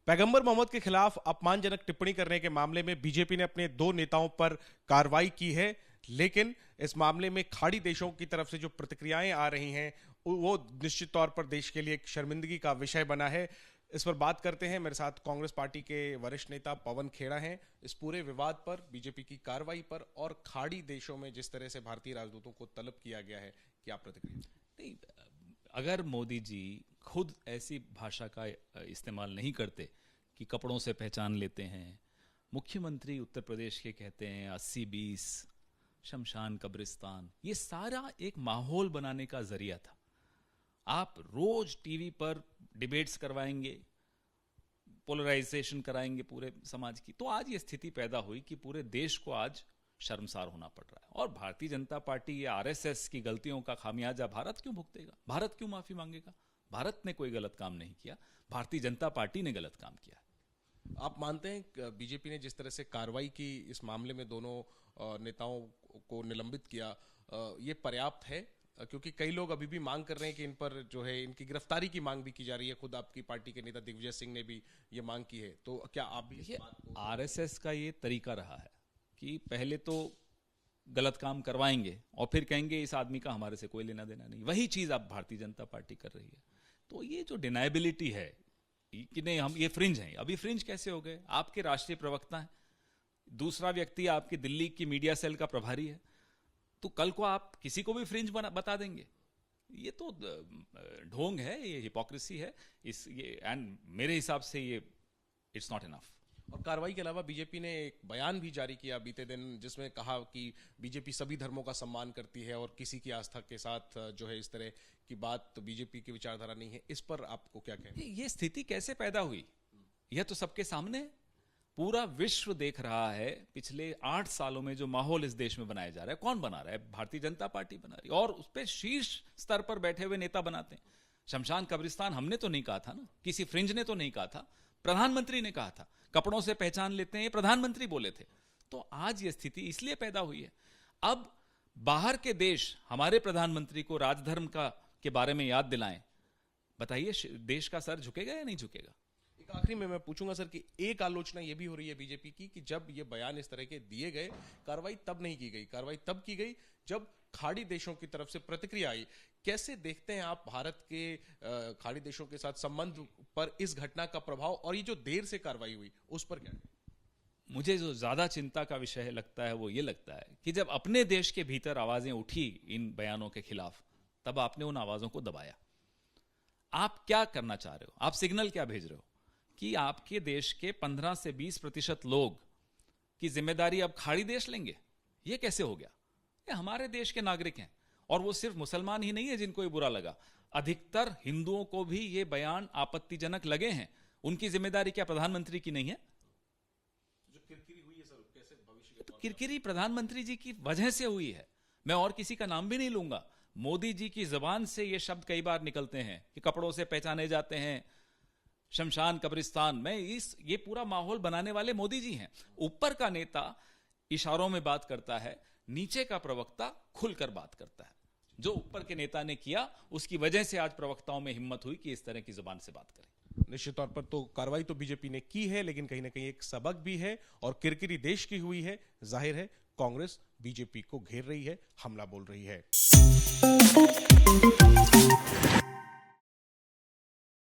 पैगंबर मोहम्मद के खिलाफ अपमानजनक टिप्पणी करने के मामले में बीजेपी ने अपने 2 नेताओं पर कार्रवाई की है, लेकिन इस मामले में खाड़ी देशों की तरफ से जो प्रतिक्रियाएं आ रही हैं वो निश्चित तौर पर देश के लिए एक शर्मिंदगी का विषय बना है। इस पर बात करते हैं। मेरे साथ कांग्रेस पार्टी के वरिष्ठ नेता पवन खेड़ा हैं। इस पूरे विवाद पर, बीजेपी की कार्रवाई पर और खाड़ी देशों में जिस तरह से भारतीय राजदूतों को तलब किया गया है, क्या प्रतिक्रिया? नहीं, अगर मोदी जी खुद ऐसी भाषा का इस्तेमाल नहीं करते कि कपड़ों से पहचान लेते हैं, मुख्यमंत्री उत्तर प्रदेश के कहते हैं 80-20 शमशान कब्रिस्तान, ये सारा एक माहौल बनाने का जरिया था। आप रोज टीवी पर डिबेट्स करवाएंगे, पोलराइजेशन कराएंगे पूरे समाज की, तो आज ये स्थिति पैदा हुई कि पूरे देश को आज शर्मसार होना पड़ रहा है। और भारतीय जनता पार्टी या आरएसएस की गलतियों का खामियाजा भारत क्यों भुगतेगा? भारत क्यों माफी मांगेगा? भारत ने कोई गलत काम नहीं किया, भारतीय जनता पार्टी ने गलत काम किया। आप मानते हैं बीजेपी ने जिस तरह से कार्रवाई की, इस मामले में दोनों नेताओं को निलंबित किया, ये पर्याप्त है? क्योंकि कई लोग अभी भी मांग कर रहे हैं कि इन पर जो है इनकी गिरफ्तारी की मांग भी की जा रही है। खुद आपकी पार्टी के नेता दिग्विजय सिंह ने भी ये मांग की है, तो क्या आप भी इस बात को... आरएसएस का ये तरीका रहा है कि पहले तो गलत काम करवाएंगे और फिर कहेंगे इस आदमी का हमारे से कोई लेना देना नहीं। वही चीज अब भारतीय जनता पार्टी कर रही है। तो ये जो डिनायबिलिटी है कि नहीं हम ये फ्रिंज हैं, अभी फ्रिंज कैसे हो गए? आपके राष्ट्रीय प्रवक्ता हैं, दूसरा व्यक्ति आपकी दिल्ली की मीडिया सेल का प्रभारी है, तो कल को आप किसी को भी फ्रिंज बता देंगे। ये तो ढोंग है, ये हिपोक्रेसी है। एंड मेरे हिसाब से ये इट्स नॉट इनफ। और कार्रवाई के अलावा बीजेपी ने एक बयान भी जारी किया बीते दिन, जिसमें कहा कि बीजेपी सभी धर्मों का सम्मान करती है और किसी की आस्था के साथ जो है इस तरह की बात तो बीजेपी की विचारधारा नहीं है। इस पर आपको क्या कहना है? ये स्थिति कैसे पैदा हुई? यह तो सबके सामने है। पूरा विश्व देख रहा है पिछले 8 सालों में जो माहौल इस देश में बनाया जा रहा है। कौन बना रहा है? भारतीय जनता पार्टी बना रही है, और उस पर शीर्ष स्तर पर बैठे हुए नेता बनाते हैं। शमशान कब्रिस्तान हमने तो नहीं कहा था ना, किसी फ्रिंज ने तो नहीं कहा था, प्रधानमंत्री ने कहा था। कपड़ों से पहचान लेते हैं, ये प्रधानमंत्री बोले थे। तो आज ये स्थिति इसलिए पैदा हुई है। अब बाहर के देश हमारे प्रधानमंत्री को राजधर्म के बारे में याद दिलाएं, बताइए देश का सर झुकेगा या नहीं झुकेगा? एक आखिरी में मैं पूछूंगा सर कि एक आलोचना ये भी हो रही है बीजेपी की कि जब ये बयान इस तरह के दिए गए, कार्रवाई तब नहीं की गई। कार्रवाई तब की गई जब खाड़ी देशों की तरफ से प्रतिक्रिया आई। कैसे देखते हैं आप भारत के खाड़ी देशों के साथ संबंध पर इस घटना का प्रभाव, और ये जो देर से कार्रवाई हुई उस पर क्या? मुझे जो ज्यादा चिंता का विषय लगता है वो ये लगता है कि जब अपने देश के भीतर आवाजें उठी इन बयानों के खिलाफ, तब आपने उन आवाजों को दबाया। आप क्या करना चाह रहे हो? आप सिग्नल क्या भेज रहे हो कि आपके देश के 15 से 20% लोग की जिम्मेदारी अब खाड़ी देश लेंगे? ये कैसे हो गया? ये हमारे देश के नागरिक हैं, और वो सिर्फ मुसलमान ही नहीं है जिनको ये बुरा लगा, अधिकतर हिंदुओं को भी ये बयान आपत्तिजनक लगे हैं। उनकी जिम्मेदारी क्या प्रधानमंत्री की नहीं है? जो किरकिरी हुई है सर, कैसे भविष्य तो किरकिरी प्रधानमंत्री जी की वजह से हुई है। मैं और किसी का नाम भी नहीं लूंगा। मोदी जी की जुबान से ये शब्द कई बार निकलते हैं कि कपड़ों से पहचाने जाते हैं, शमशान कब्रिस्तान में। ये पूरा माहौल बनाने वाले मोदी जी हैं। ऊपर का नेता इशारों में बात करता है, नीचे का प्रवक्ता खुलकर बात करता है। जो ऊपर के नेता ने किया उसकी वजह से आज प्रवक्ताओं में हिम्मत हुई कि इस तरह की जुबान से बात करें। निश्चित तौर पर तो कार्रवाई तो बीजेपी ने की है, लेकिन कहीं ना कहीं एक सबक भी है और किरकिरी देश की हुई है। जाहिर है कांग्रेस बीजेपी को घेर रही है, हमला बोल रही है।